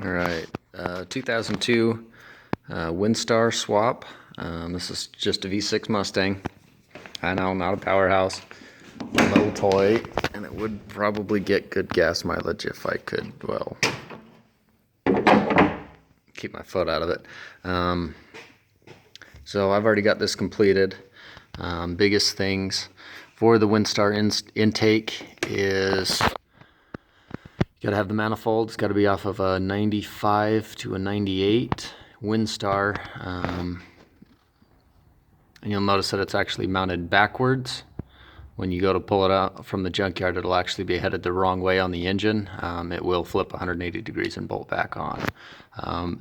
All right, 2002 Windstar swap. This is just a V6 Mustang. I know, not a powerhouse, a little toy, and it would probably get good gas mileage if I could, well, keep my foot out of it. So I've already got this completed. Biggest things for the Windstar intake is you gotta have the manifold. It's gotta be off of a 95 to a 98 Windstar. And you'll notice that it's actually mounted backwards. When you go to pull it out from the junkyard, it'll actually be headed the wrong way on the engine. It will flip 180 degrees and bolt back on.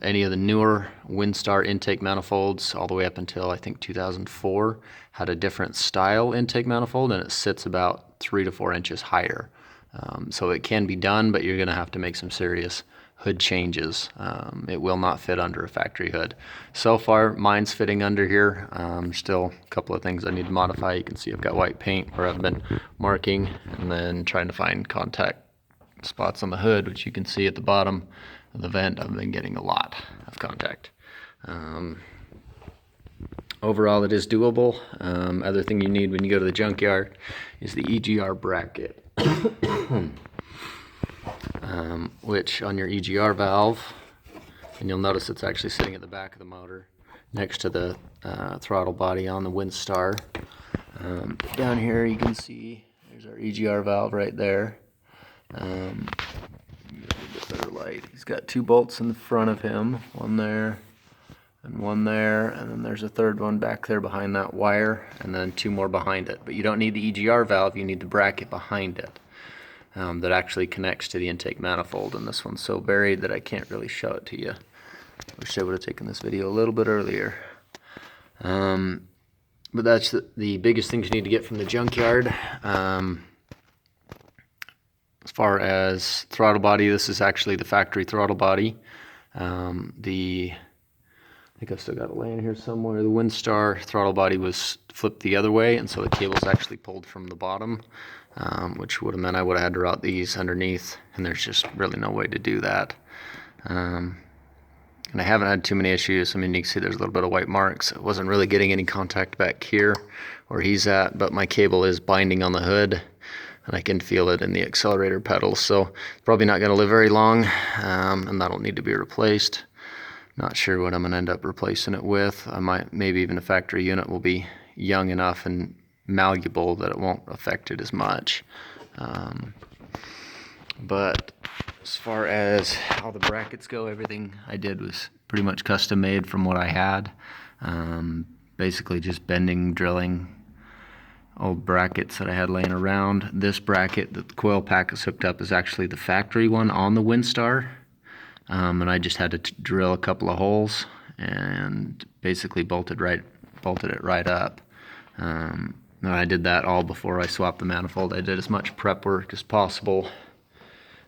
Any of the newer Windstar intake manifolds, all the way up until I think 2004, had a different style intake manifold, and it sits about 3 to 4 inches higher. So it can be done, but you're going to have to make some serious hood changes. It will not fit under a factory hood. So far, mine's fitting under here. Still a couple of things I need to modify. You can see I've got white paint where I've been marking, and then trying to find contact spots on the hood, which you can see at the bottom of the vent. I've been getting a lot of contact. Overall, it is doable. Other thing you need when you go to the junkyard is the EGR bracket. Which on your EGR valve, and you'll notice it's actually sitting at the back of the motor next to the throttle body on the Windstar. Down here you can see there's our EGR valve right there. Get a bit better light. He's got 2 bolts in the front of him, one there and one there, and then there's a third one back there behind that wire, and then 2 more behind it. But you don't need the EGR valve, you need the bracket behind it. That actually connects to the intake manifold, and this one's so buried that I can't really show it to you. Wish I would have taken this video a little bit earlier. But that's the biggest things you need to get from the junkyard. As far as throttle body, this is actually the factory throttle body. I think I've still got it laying here somewhere. The Windstar throttle body was flipped the other way, and so the cable's actually pulled from the bottom. Which would have meant I would have had to route these underneath, and there's just really no way to do that. And I haven't had too many issues. I mean, you can see there's a little bit of white marks. I wasn't really getting any contact back here where he's at, but my cable is binding on the hood, and I can feel it in the accelerator pedals. So probably not going to live very long, and that'll need to be replaced. Not sure what I'm going to end up replacing it with. I might, maybe even a factory unit will be young enough and malleable that it won't affect it as much. But as far as how the brackets go, everything I did was pretty much custom made from what I had. Basically just bending, drilling old brackets that I had laying around. This bracket that the coil pack is hooked up is actually the factory one on the Windstar, and I just had to drill a couple of holes and basically bolted it right up. And I did that all before I swapped the manifold. I did as much prep work as possible,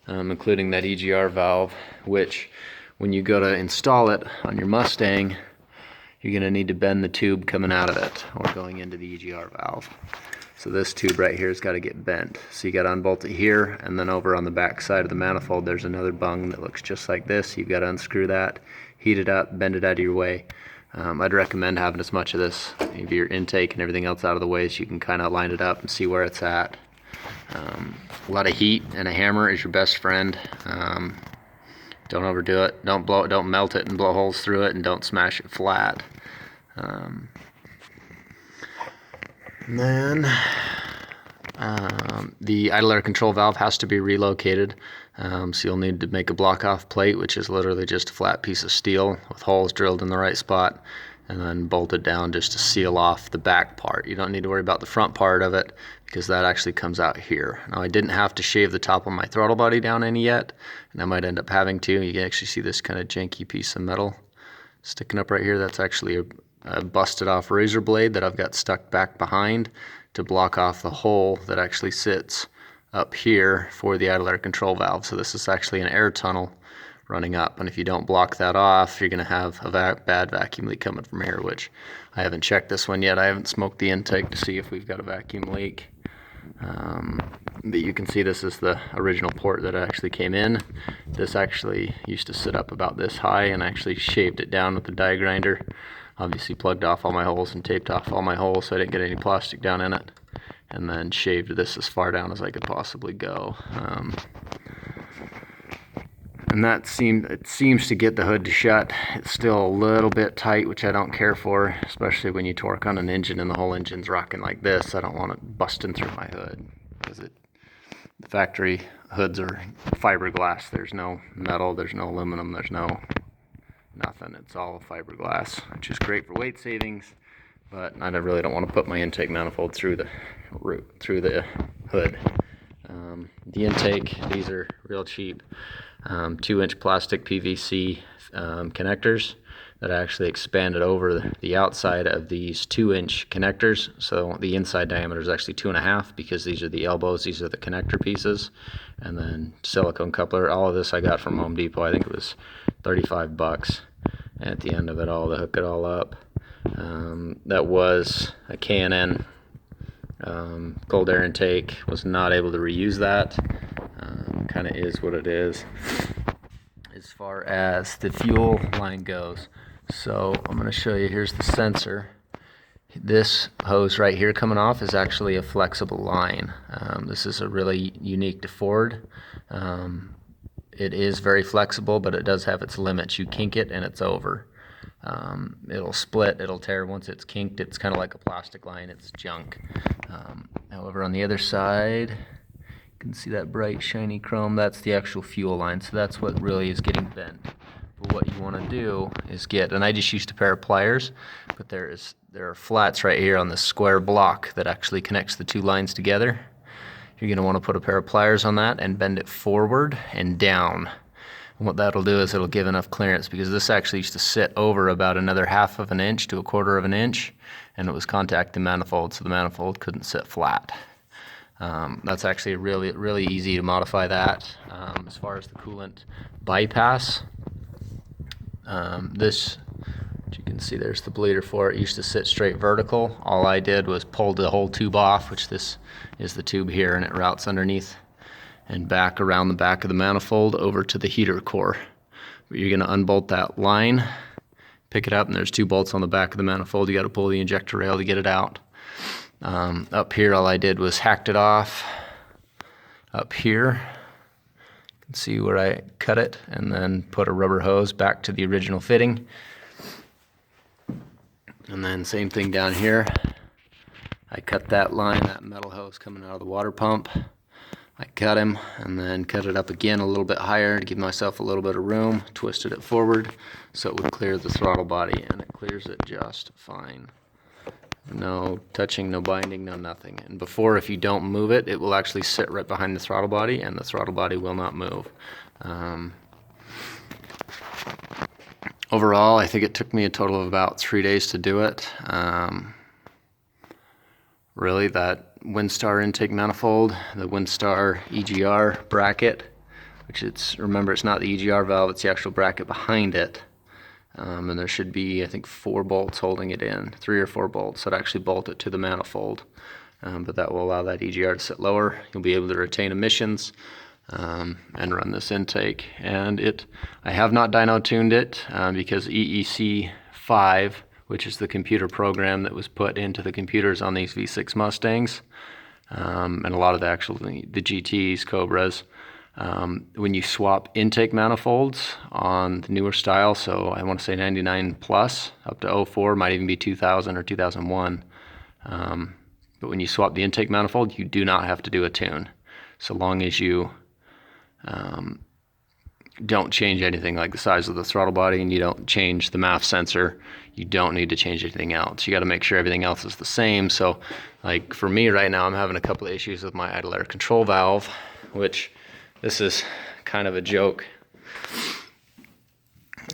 including that EGR valve, which when you go to install it on your Mustang, you're going to need to bend the tube coming out of it or going into the EGR valve. So this tube right here has got to get bent. So you got to unbolt it here, and then over on the back side of the manifold there's another bung that looks just like this. You've got to unscrew that, heat it up, bend it out of your way. I'd recommend having as much of this, maybe your intake and everything else out of the way, so you can kind of line it up and see where it's at. A lot of heat and a hammer is your best friend. Don't overdo it. Don't melt it and blow holes through it, and don't smash it flat. And then the idle air control valve has to be relocated. So you'll need to make a block off plate, which is literally just a flat piece of steel with holes drilled in the right spot, and then bolted down just to seal off the back part. You don't need to worry about the front part of it, because that actually comes out here. Now, I didn't have to shave the top of my throttle body down any yet, and I might end up having to. You can actually see this kind of janky piece of metal sticking up right here. That's actually a busted off razor blade that I've got stuck back behind to block off the hole that actually sits up here for the idle air control valve. So this is actually an air tunnel running up, and if you don't block that off, you're going to have a bad vacuum leak coming from here, which I haven't checked this one yet. I haven't smoked the intake to see if we've got a vacuum leak. But you can see this is the original port that actually came in. This actually used to sit up about this high, and I actually shaved it down with the die grinder. Obviously plugged off all my holes and taped off all my holes so I didn't get any plastic down in it. And then shaved this as far down as I could possibly go. And it seems to get the hood to shut. It's still a little bit tight, which I don't care for, especially when you torque on an engine and the whole engine's rocking like this. I don't want it busting through my hood, because the factory hoods are fiberglass. There's no metal, there's no aluminum, there's no nothing. It's all fiberglass, which is great for weight savings, but I really don't want to put my intake manifold through the hood. The intake, these are real cheap. 2-inch plastic PVC connectors that I actually expanded over the outside of these 2-inch connectors. So the inside diameter is actually 2.5, because these are the elbows, these are the connector pieces. And then silicone coupler. All of this I got from Home Depot. I think it was 35 bucks. And at the end of it all, to hook it all up. That was a K&N cold air intake. Was not able to reuse that. Kind of is what it is as far as the fuel line goes. So I'm going to show you. Here's the sensor. This hose right here coming off is actually a flexible line. This is a really unique to Ford. It is very flexible, but it does have its limits. You kink it and it's over. It'll split, it'll tear. Once it's kinked, it's kind of like a plastic line. It's junk. However, on the other side, you can see that bright shiny chrome. That's the actual fuel line, so that's what really is getting bent. But what you want to do is and I just used a pair of pliers, but there are flats right here on this square block that actually connects the two lines together. You're going to want to put a pair of pliers on that and bend it forward and down. And what that'll do is it'll give enough clearance, because this actually used to sit over about another 1/2 of an inch to 1/4 of an inch, and it was contacting the manifold, so the manifold couldn't sit flat. That's actually really easy to modify that. As far as the coolant bypass, this, you can see there's the bleeder for it. It used to sit straight vertical. All I did was pull the whole tube off, which this is the tube here, and it routes underneath and back around the back of the manifold over to the heater core. But you're going to unbolt that line, pick it up, and there's 2 bolts on the back of the manifold. You got to pull the injector rail to get it out. Up here, all I did was hacked it off. Up here, you can see where I cut it, and then put a rubber hose back to the original fitting. And then same thing down here. I cut that line, that metal hose coming out of the water pump. I cut him, and then cut it up again a little bit higher to give myself a little bit of room, twisted it forward so it would clear the throttle body, and it clears it just fine. No touching, no binding, no nothing. And before, if you don't move it, it will actually sit right behind the throttle body, and the throttle body will not move. Overall, I think it took me a total of about 3 days to do it. Really, that Windstar intake manifold, the Windstar EGR bracket, which remember, it's not the EGR valve, it's the actual bracket behind it. And there should be, I think, 4 bolts holding it in, 3 or 4 bolts that actually bolt it to the manifold. But that will allow that EGR to sit lower. You'll be able to retain emissions and run this intake. And I have not dyno tuned it because EEC5, which is the computer program that was put into the computers on these V6 Mustangs, and a lot of the GTs, Cobras, when you swap intake manifolds on the newer style, so I want to say 99 plus up to 04, might even be 2000 or 2001, but when you swap the intake manifold, you do not have to do a tune, so long as you don't change anything like the size of the throttle body, and you don't change the MAF sensor. You don't need to change anything else. You got to make sure everything else is the same. So like for me right now, I'm having a couple of issues with my idle air control valve, which this is kind of a joke.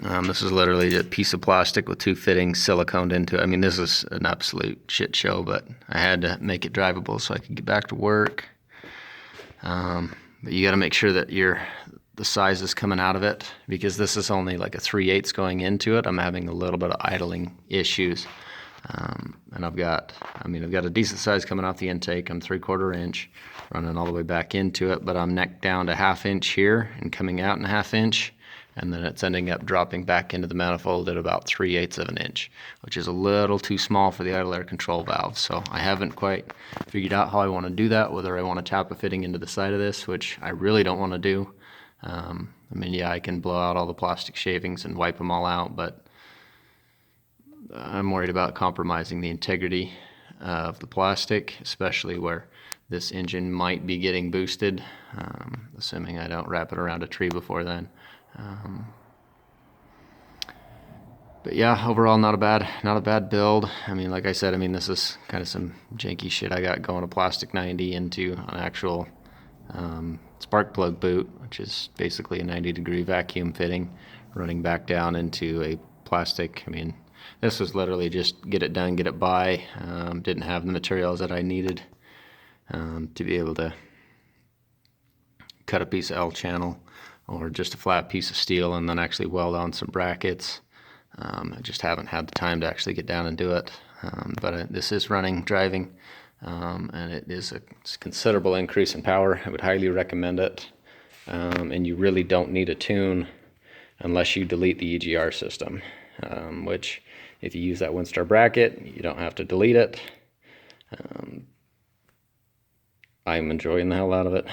This is literally a piece of plastic with 2 fittings siliconed into it. I mean, this is an absolute shit show, but I had to make it drivable so I could get back to work. But you got to make sure that the size is coming out of it, because this is only like a 3/8 going into it. I'm having a little bit of idling issues. And I've got a decent size coming off the intake. I'm 3/4 inch, running all the way back into it, but I'm neck down to 1/2 inch here and coming out in 1/2 inch, and then it's ending up dropping back into the manifold at about 3/8 of an inch, which is a little too small for the idle air control valve. So I haven't quite figured out how I want to do that, whether I want to tap a fitting into the side of this, which I really don't want to do. I mean, yeah, I can blow out all the plastic shavings and wipe them all out, but I'm worried about compromising the integrity of the plastic, especially where this engine might be getting boosted, assuming I don't wrap it around a tree before then. But yeah, overall not a bad build. I mean, like I said, I mean, this is kind of some janky shit I got going, a plastic 90 into an actual spark plug boot, which is basically a 90-degree vacuum fitting, running back down into a plastic. I mean, this was literally just get it done, get it by. Didn't have the materials that I needed to be able to cut a piece of L channel or just a flat piece of steel and then actually weld on some brackets. I just haven't had the time to actually get down and do it. But this is running, driving, and it is a considerable increase in power. I would highly recommend it. And you really don't need a tune unless you delete the EGR system, which if you use that Windstar bracket, you don't have to delete it. I'm enjoying the hell out of it.